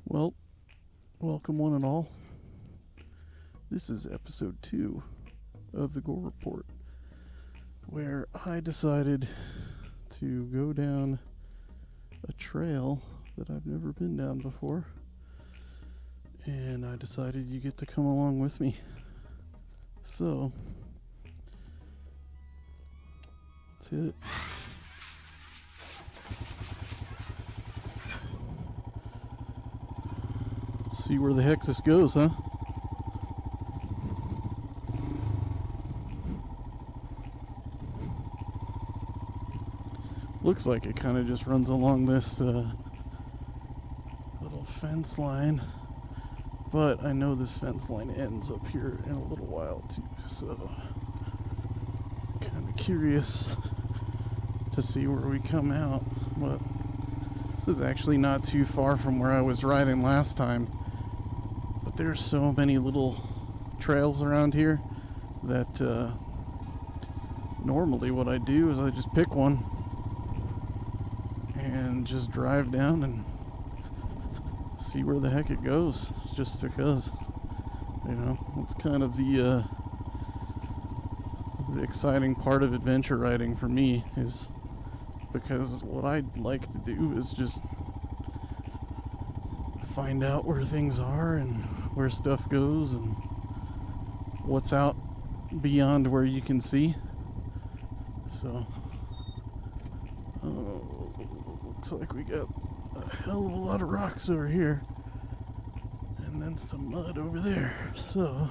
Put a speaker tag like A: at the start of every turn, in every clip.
A: Well, welcome one and all. This is episode 2 of the Gore Report, where I decided to go down a trail that I've never been down before, and I decided you get to come along with me. So, let's hit it. Let's see where the heck this goes, huh? Looks like it kind of just runs along this little fence line, but I know this fence line ends up here in a little while too, so kind of curious to see where we come out. But this is actually not too far from where I was riding last time, but there's so many little trails around here that normally what I do is I just pick one and just drive down and see where the heck it goes, just because, it's kind of the exciting part of adventure riding for me, is because what I'd like to do is just find out where things are and where stuff goes and what's out beyond where you can see. So looks like we got a hell of a lot of rocks over here and then some mud over there. So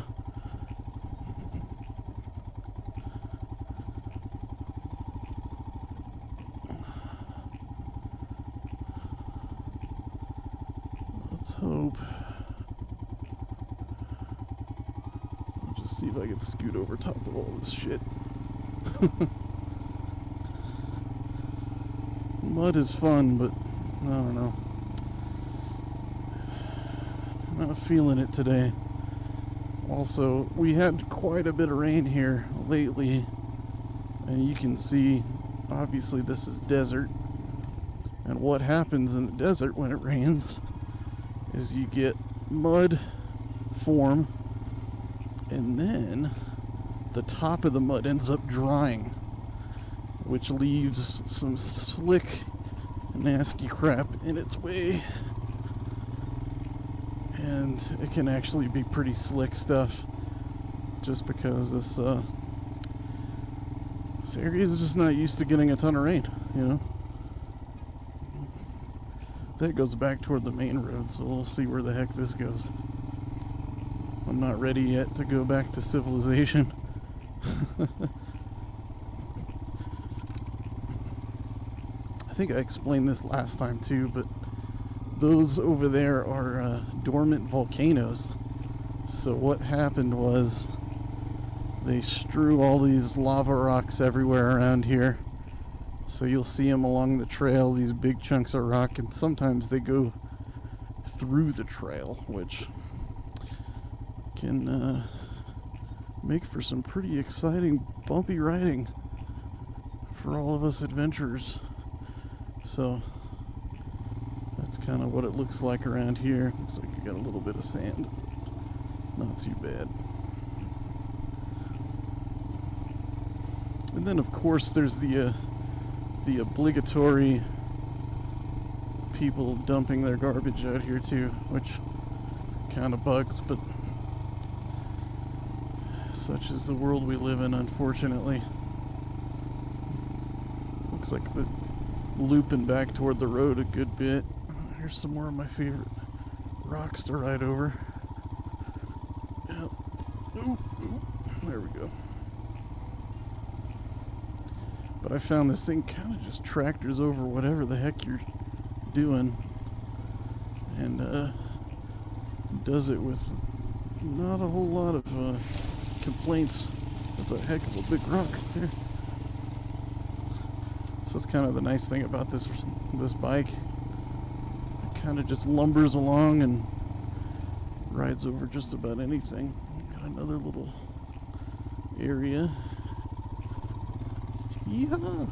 A: let's hope. I'll just see if I can scoot over top of all this shit. Mud is fun, but I don't know. I'm not feeling it today. Also, we had quite a bit of rain here lately, and you can see, obviously this is desert, and what happens in the desert when it rains is you get mud form, and then the top of the mud ends up drying, which leaves some slick, nasty crap in its way. And it can actually be pretty slick stuff, just because this area is just not used to getting a ton of rain, That goes back toward the main road, so we'll see where the heck this goes. I'm not ready yet to go back to civilization. I think I explained this last time too, but those over there are dormant volcanoes. So what happened was they strew all these lava rocks everywhere around here. So you'll see them along the trail, these big chunks of rock, and sometimes they go through the trail, which can make for some pretty exciting bumpy riding for all of us adventurers. So that's kind of what it looks like around here. Looks like you got a little bit of sand. Not too bad. And then of course there's the obligatory people dumping their garbage out here too, which kind of bugs, but such is the world we live in, unfortunately. Looks like the looping back toward the road a good bit. Here's some more of my favorite rocks to ride over. Yep. Ooh, there we go. But I found this thing kind of just tractors over whatever the heck you're doing, and does it with not a whole lot of complaints. That's a heck of a big rock there. So that's kind of the nice thing about this bike. It kind of just lumbers along and rides over just about anything. Got another little area. Yeehaw!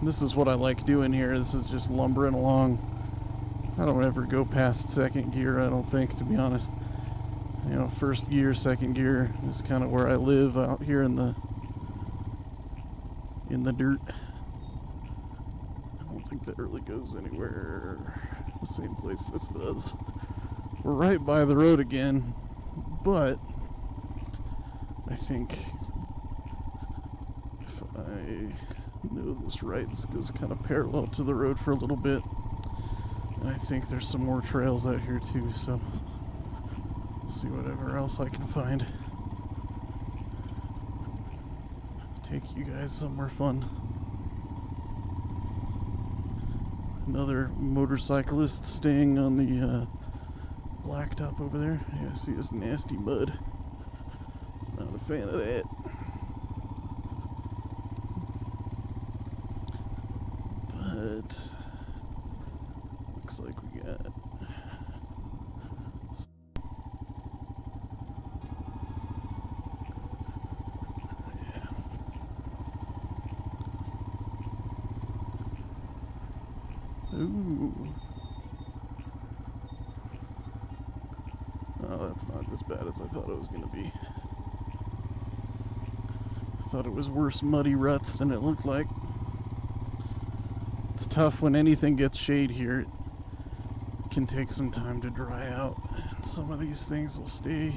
A: This is what I like doing here. This is just lumbering along. I don't ever go past second gear, I don't think, to be honest. You know, first gear, second gear is kind of where I live out here in the dirt. I don't think that really goes anywhere the same place this does. We're right by the road again, but I think if I know this right, this goes kind of parallel to the road for a little bit. And I think there's some more trails out here too, so we'll see whatever else I can find. Take you guys somewhere fun. Another motorcyclist staying on the blacktop over there. Yeah, I see this nasty mud. Not a fan of that. But looks like we got ooh. Oh, that's not as bad as I thought it was going to be. I thought it was worse muddy ruts than it looked like. It's tough when anything gets shade here. It can take some time to dry out. And some of these things will stay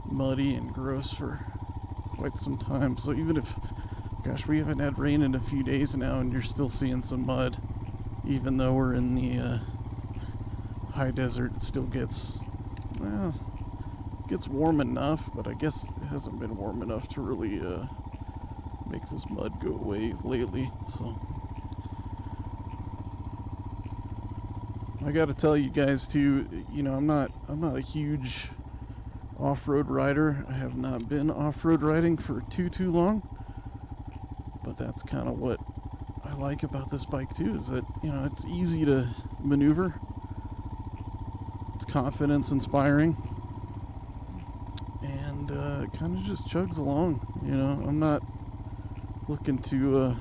A: muddy and gross for quite some time. So even if, gosh, we haven't had rain in a few days now and you're still seeing some mud. Even though we're in the high desert, it still gets, well, gets warm enough, but I guess it hasn't been warm enough to really make this mud go away lately. So I got to tell you guys too, you know, I'm not a huge off-road rider. I have not been off-road riding for too long, but that's kind of what I like about this bike too, is that, you know, it's easy to maneuver. It's confidence inspiring, and it kind of just chugs along. You know, I'm not looking to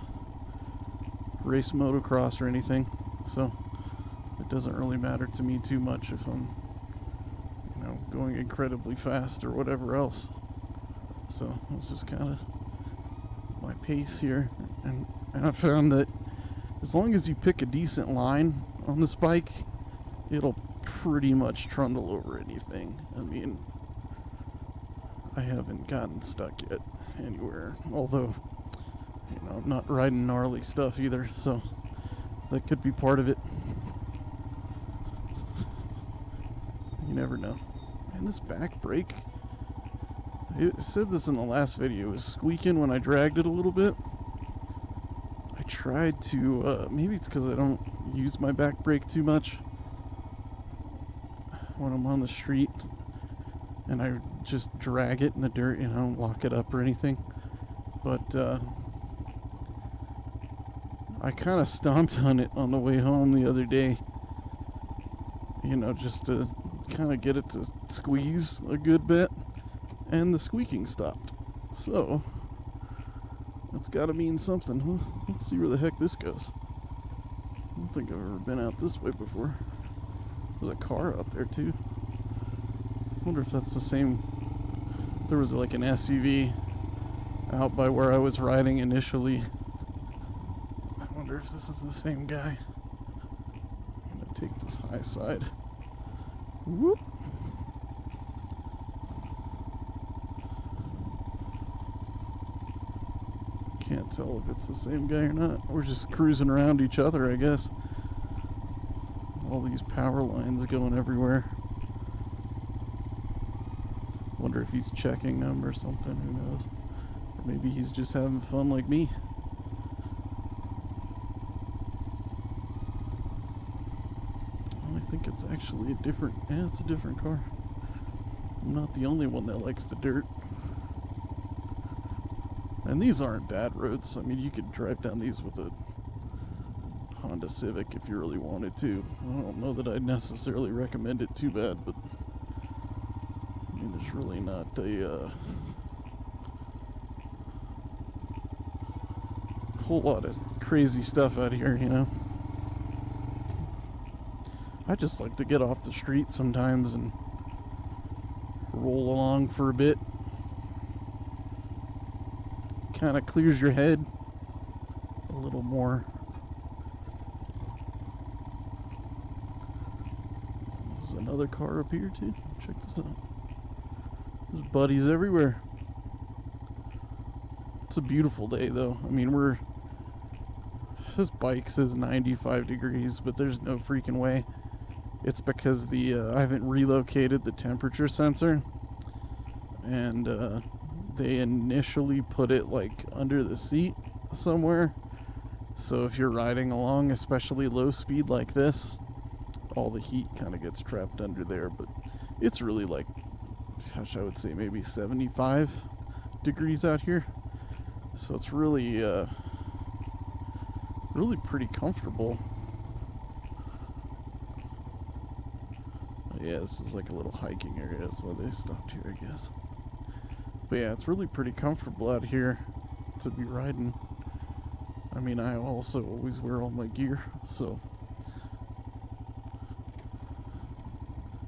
A: race motocross or anything, so it doesn't really matter to me too much if I'm, you know, going incredibly fast or whatever else. So it's just kind of my pace here, and I found that as long as you pick a decent line on this bike, it'll pretty much trundle over anything. I mean, I haven't gotten stuck yet anywhere, although, you know, I'm not riding gnarly stuff either, so that could be part of it. You never know. And this back brake, I said this in the last video, it was squeaking when I dragged it a little bit. I tried to, maybe it's because I don't use my back brake too much when I'm on the street, and I just drag it in the dirt, you know, don't lock it up or anything. But I kind of stomped on it on the way home the other day, you know, just to kind of get it to squeeze a good bit, and the squeaking stopped. So that's got to mean something, huh? Let's see where the heck this goes. I don't think I've ever been out this way before. There's a car out there too. I wonder if that's the same. There was like an SUV out by where I was riding initially. I wonder if this is the same guy. I'm gonna take this high side. Whoop. Can't tell if it's the same guy or not. We're just cruising around each other, I guess. All these power lines going everywhere. Wonder if he's checking them or something, who knows. Or maybe he's just having fun like me. Well, I think it's actually a different, yeah, it's a different car. I'm not the only one that likes the dirt. And these aren't bad roads. I mean, you could drive down these with a Honda Civic if you really wanted to. I don't know that I'd necessarily recommend it too bad, but I mean, there's really not a whole lot of crazy stuff out here, you know. I just like to get off the street sometimes and roll along for a bit. Kind of clears your head a little more. There's another car up here too. Check this out. There's buddies everywhere. It's a beautiful day though. I mean, this bike says 95 degrees, but there's no freaking way. It's because I haven't relocated the temperature sensor, and they initially put it like under the seat somewhere. So if you're riding along, especially low speed like this, all the heat kind of gets trapped under there. But it's really like, gosh, I would say maybe 75 degrees out here. So it's really, really pretty comfortable. Yeah, this is like a little hiking area. That's why they stopped here, I guess. But yeah, it's really pretty comfortable out here to be riding. I mean, I also always wear all my gear, so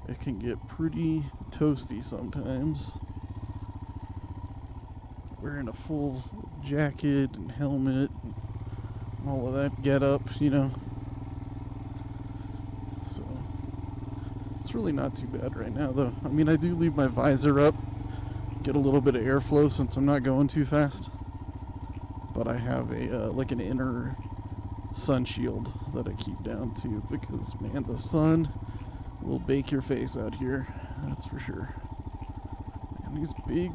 A: it can get pretty toasty sometimes. Wearing a full jacket and helmet and all of that get up, you know. So it's really not too bad right now, though. I mean, I do leave my visor up, get a little bit of airflow since I'm not going too fast. But I have a like an inner sun shield that I keep down too, because man, the sun will bake your face out here. That's for sure. And these big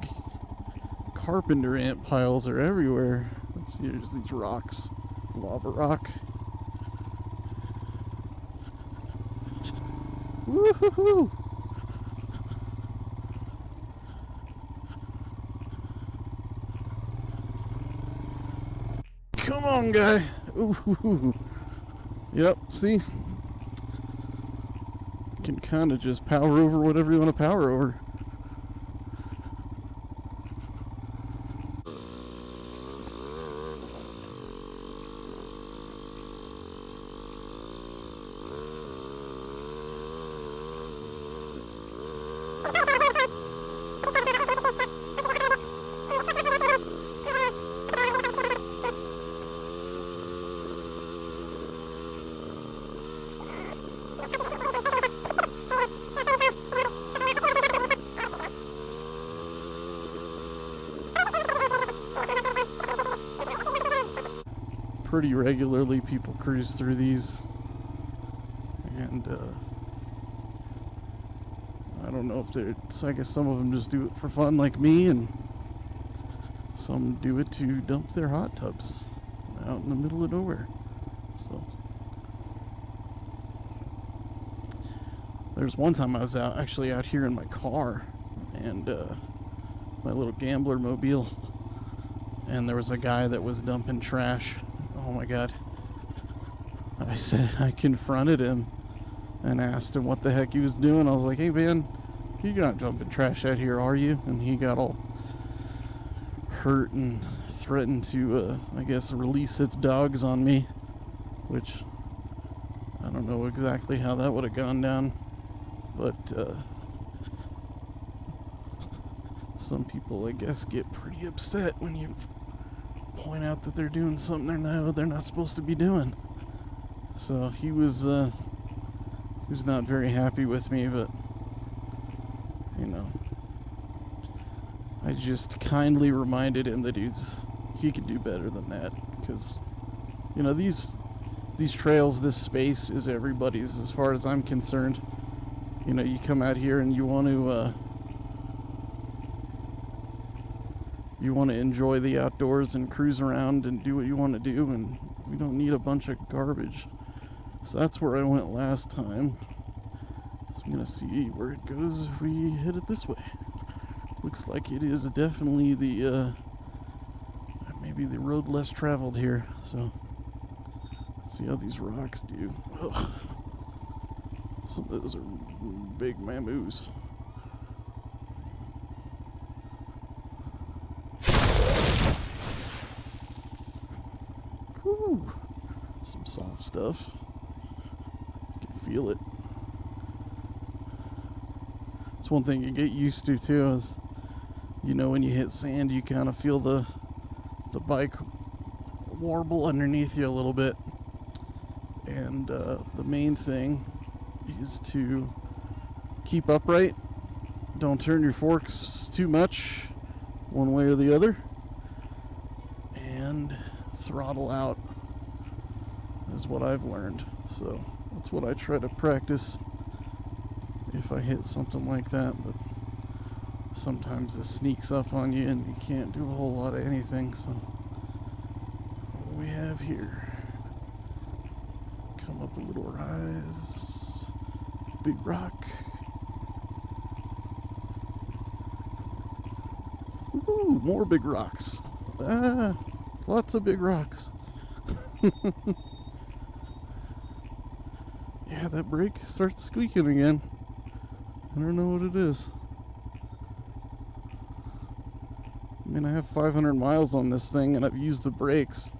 A: carpenter ant piles are everywhere. Let's see, there's these rocks, lava rock. Woohoo! Come on, guy. Ooh. Yep, see? You can kind of just power over whatever you want to power over. Pretty regularly people cruise through these, and I don't know if I guess some of them just do it for fun like me, and some do it to dump their hot tubs out in the middle of nowhere. So there's one time I was actually out here in my car, and my little gambler mobile, and there was a guy that was dumping trash. Oh my god. I confronted him and asked him what the heck he was doing. I was like, hey man, you're not dumping trash out here, are you? And he got all hurt and threatened to, I guess, release his dogs on me, which I don't know exactly how that would have gone down, but some people, I guess, get pretty upset when you point out that they're doing something they're not supposed to be doing. So he was not very happy with me, but you know, I just kindly reminded him that he could do better than that, because you know, these trails, this space is everybody's as far as I'm concerned. You know, you come out here and you want to enjoy the outdoors and cruise around and do what you want to do, and we don't need a bunch of garbage. So that's where I went last time. So I'm gonna see where it goes if we hit it this way. Looks like it is definitely maybe the road less traveled here. So let's see how these rocks do. Ugh. Some of those are big mammoos. Some soft stuff. You can feel it. It's one thing you get used to too, is when you hit sand, you kind of feel the bike warble underneath you a little bit. And the main thing is to keep upright. Don't turn your forks too much one way or the other. And throttle out is what I've learned. So that's what I try to practice if I hit something like that. But sometimes it sneaks up on you and you can't do a whole lot of anything. So what do we have here? Come up a little rise. Big rock. Ooh, more big rocks. Lots of big rocks. Yeah, that brake starts squeaking again. I don't know what it is. I mean, I have 500 miles on this thing and I've used the brakes.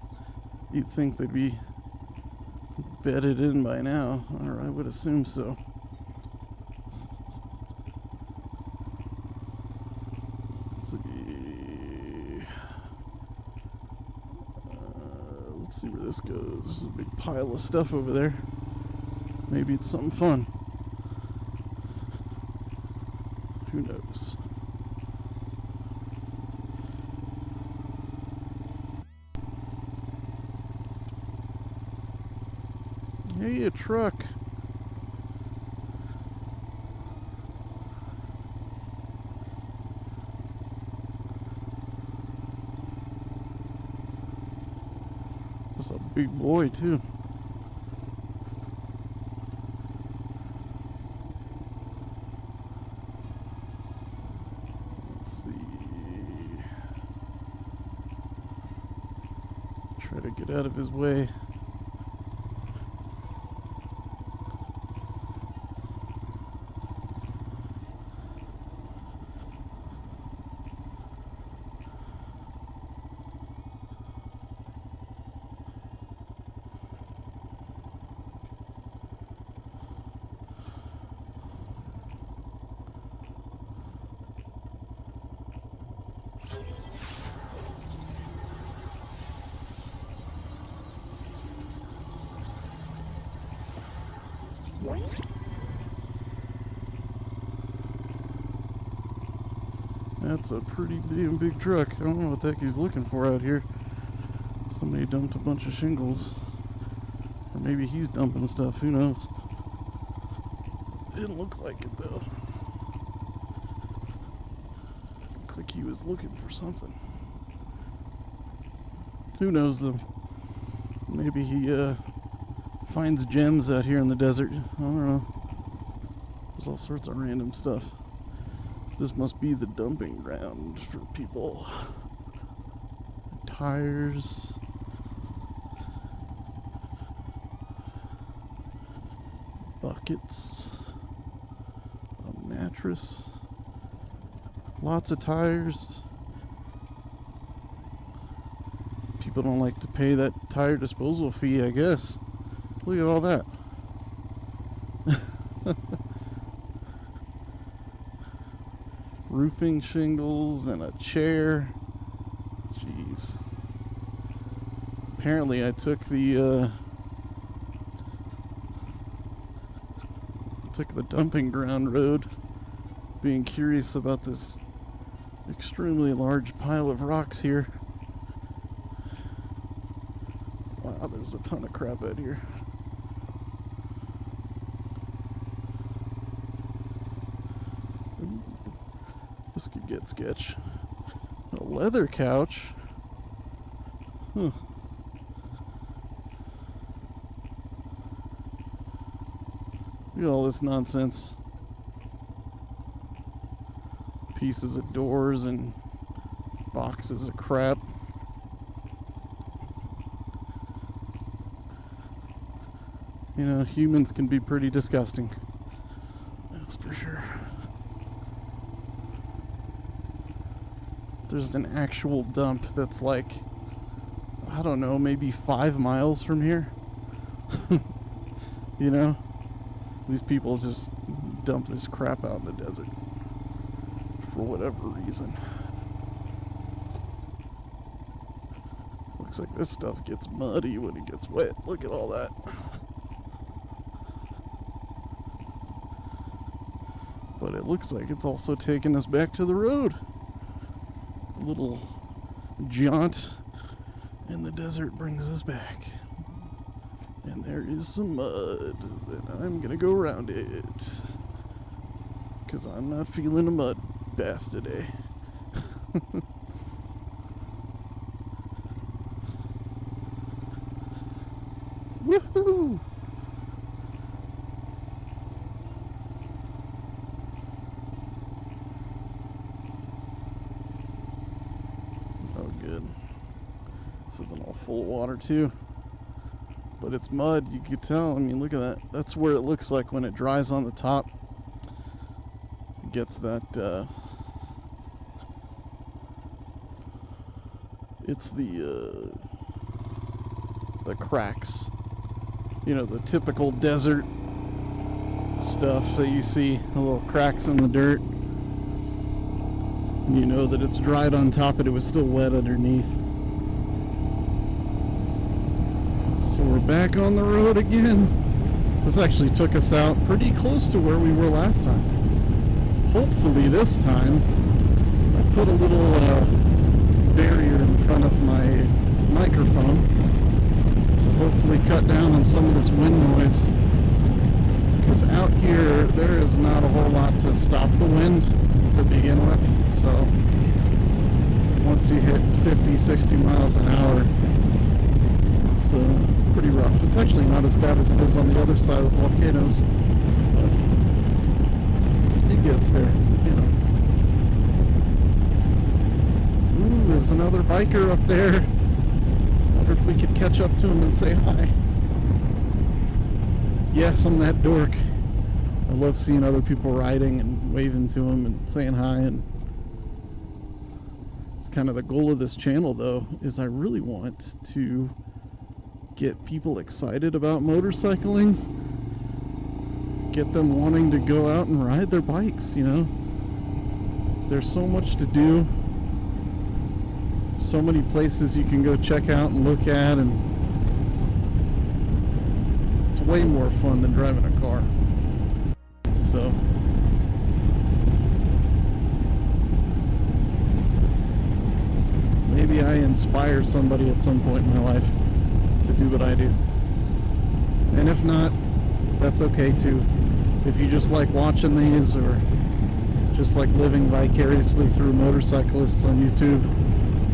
A: You'd think they'd be bedded in by now, or I would assume so. Let's see where this goes. There's a big pile of stuff over there. Maybe it's something fun. Who knows? Hey, a truck. That's a big boy, too. Let's see. Try to get out of his way. That's a pretty damn big truck. I don't know what the heck he's looking for out here. Somebody dumped a bunch of shingles. Or maybe he's dumping stuff, who knows. Didn't look like it though. Looked like he was looking for something. Who knows though. Maybe he finds gems out here in the desert. I don't know. There's all sorts of random stuff. This must be the dumping ground for people. Tires. Buckets. A mattress. Lots of tires. People don't like to pay that tire disposal fee, I guess. Look at all that. Roofing shingles and a chair. Jeez. Apparently I took the dumping ground road, being curious about this extremely large pile of rocks here. Wow, there's a ton of crap out here. This could get sketch. A leather couch? Huh. Look at all this nonsense. Pieces of doors and boxes of crap. You know, humans can be pretty disgusting. That's for sure. There's an actual dump that's like, I don't know, maybe 5 miles from here. You know? These people just dump this crap out in the desert for whatever reason. Looks like this stuff gets muddy when it gets wet. Look at all that. But it looks like it's also taking us back to the road. A little jaunt in the desert brings us back. And there is some mud, and I'm gonna go around it. Because I'm not feeling a mud bath today. Woohoo! Oh, good. This isn't all full of water, too. But it's mud, you can tell. I mean, look at that. That's where it looks like when it dries on the top. It gets that, it's the cracks. You know, the typical desert stuff that you see, the little cracks in the dirt. And you know that it's dried on top, but it was still wet underneath. So we're back on the road again. This actually took us out pretty close to where we were last time. Hopefully this time I put a little barrier in front of my microphone to hopefully cut down on some of this wind noise. Because out here there is not a whole lot to stop the wind to begin with. So once you hit 50, 60 miles an hour, it's pretty rough. It's actually not as bad as it is on the other side of the volcanoes, but it gets there, you know. Ooh, there's another biker up there. Wonder if we could catch up to him and say hi. Yes, I'm that dork. I love seeing other people riding and waving to them and saying hi, and it's kind of the goal of this channel, though, is I really want to get people excited about motorcycling, get them wanting to go out and ride their bikes, you know. There's so much to do, so many places you can go check out and look at, and it's way more fun than driving a car. So maybe I inspire somebody at some point in my life to do what I do. And if not, that's okay too. If you just like watching these, or just like living vicariously through motorcyclists on YouTube,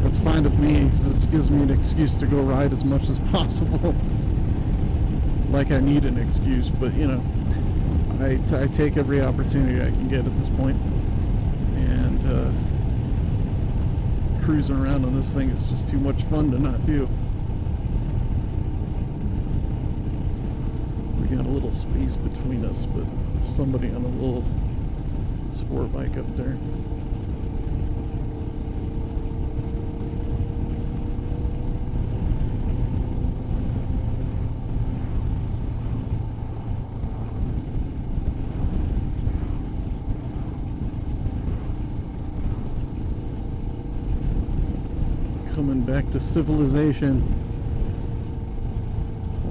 A: that's fine with me, because it gives me an excuse to go ride as much as possible. Like I need an excuse, but you know, I take every opportunity I can get at this point. And cruising around on this thing is just too much fun to not do. Got a little space between us, but somebody on a little sport bike up there. Coming back to civilization.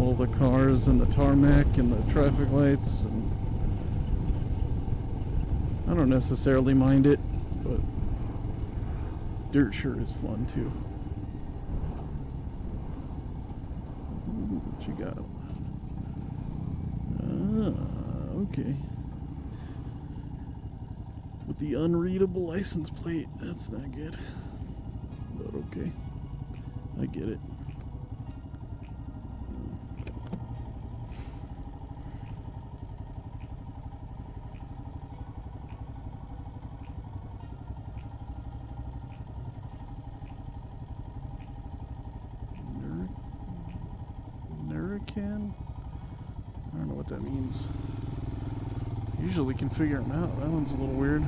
A: All the cars and the tarmac and the traffic lights, and I don't necessarily mind it, but dirt sure is fun too. Ooh, what you got? Okay. With the unreadable license plate, that's not good, but okay, I get it. Can? I don't know what that means. Usually can figure them out. That one's a little weird.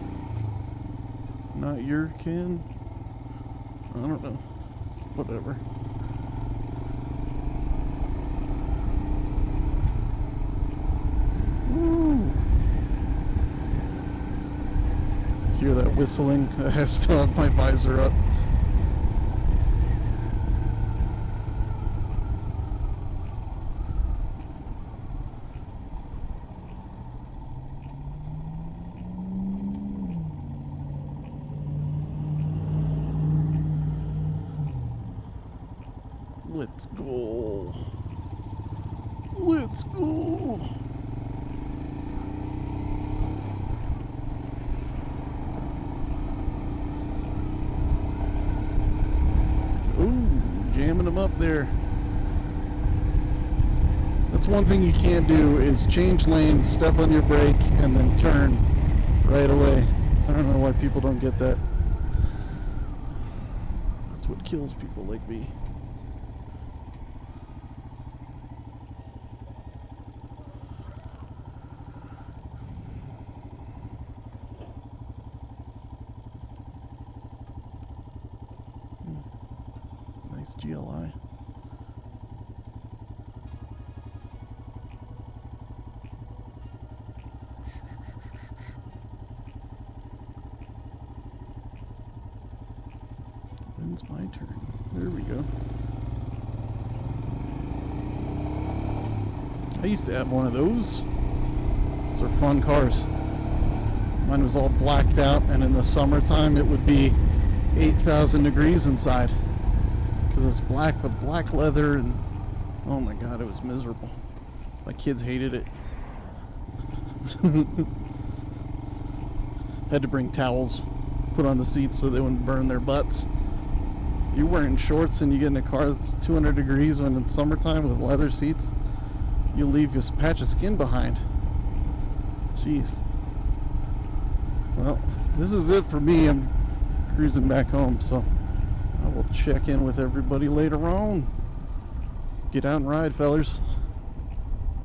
A: Not your can? I don't know. Whatever. whistling. I still have my visor up. Let's go. Let's go. Ooh, jamming them up there. That's one thing you can't do is change lanes, step on your brake, and then turn right away. I don't know why people don't get that. That's what kills people like me. Nice GLI. When's my turn? There we go. I used to have one of those. Those are fun cars. Mine was all blacked out, and in the summertime it would be 8,000 degrees inside. Because it's black with black leather, and oh my god, it was miserable. My kids hated it. Had to bring towels, put on the seats so they wouldn't burn their butts. You're wearing shorts and you get in a car that's 200 degrees when it's summertime with leather seats, you leave this patch of skin behind. Jeez. Well, this is it for me. I'm cruising back home, so I will check in with everybody later on. Get out and ride, fellers.